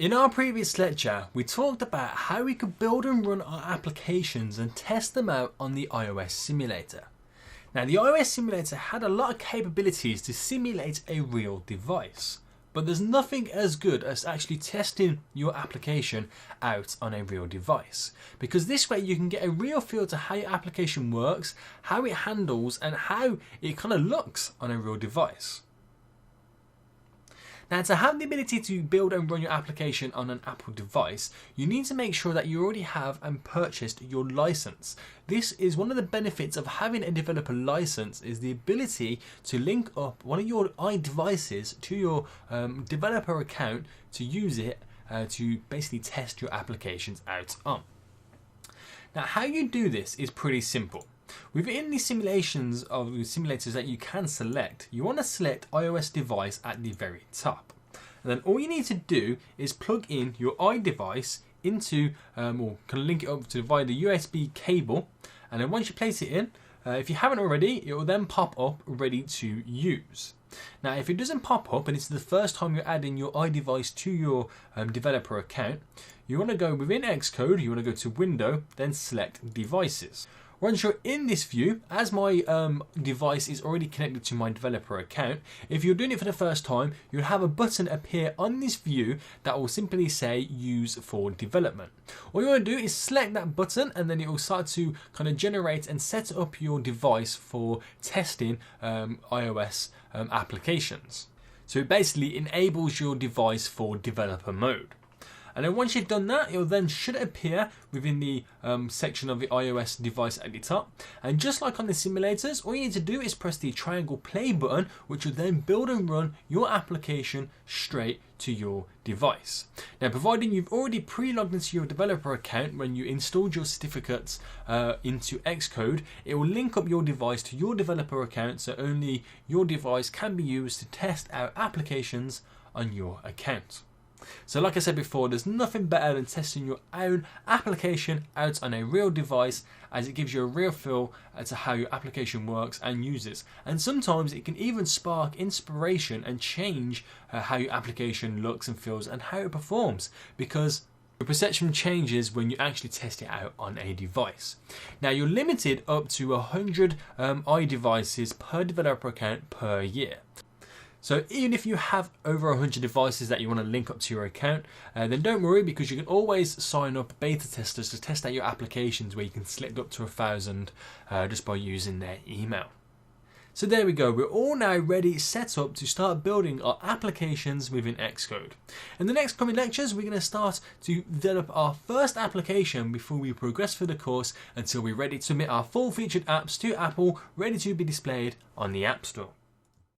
In our previous lecture, we talked about how we could build and run our applications and test them out on the iOS simulator. Now, the iOS simulator had a lot of capabilities to simulate a real device, but there's nothing as good as actually testing your application out on a real device, because this way you can get a real feel to how your application works, how it handles, and how it kind of looks on a real device. Now, to have the ability to build and run your application on an Apple device, you need to make sure that you already have and purchased your license. This is one of the benefits of having a developer license, is the ability to link up one of your iDevices to your developer account to use it to basically test your applications out on. Now, how you do this is pretty simple. Within the simulations of the simulators that you can select, you want to select iOS device at the very top. And then all you need to do is plug in your iDevice into, or can link it up to via the USB cable. And then once you place it in, if you haven't already, it will then pop up ready to use. Now, if it doesn't pop up and it's the first time you're adding your iDevice to your developer account, you want to go within Xcode, you want to go to Window, then select Devices. Once you're in this view, as my device is already connected to my developer account, if you're doing it for the first time, you'll have a button appear on this view that will simply say Use for Development. All you want to do is select that button, and then it will start to kind of generate and set up your device for testing iOS applications. So it basically enables your device for developer mode. And then once you've done that, it will then should appear within the section of the iOS device at the top. And just like on the simulators, all you need to do is press the triangle play button, which will then build and run your application straight to your device. Now, providing you've already pre-logged into your developer account when you installed your certificates into Xcode, it will link up your device to your developer account, so only your device can be used to test out applications on your account. So like I said before, there's nothing better than testing your own application out on a real device, as it gives you a real feel as to how your application works and uses. And sometimes it can even spark inspiration and change how your application looks and feels and how it performs, because your perception changes when you actually test it out on a device. Now, you're limited up to 100 iDevices per developer account per year. So even if you have over 100 devices that you want to link up to your account, then don't worry, because you can always sign up beta testers to test out your applications, where you can select up to 1,000 just by using their email. So there we go, we're all now ready, set up to start building our applications within Xcode. In the next coming lectures, we're going to start to develop our first application before we progress through the course until we're ready to submit our full featured apps to Apple, ready to be displayed on the App Store.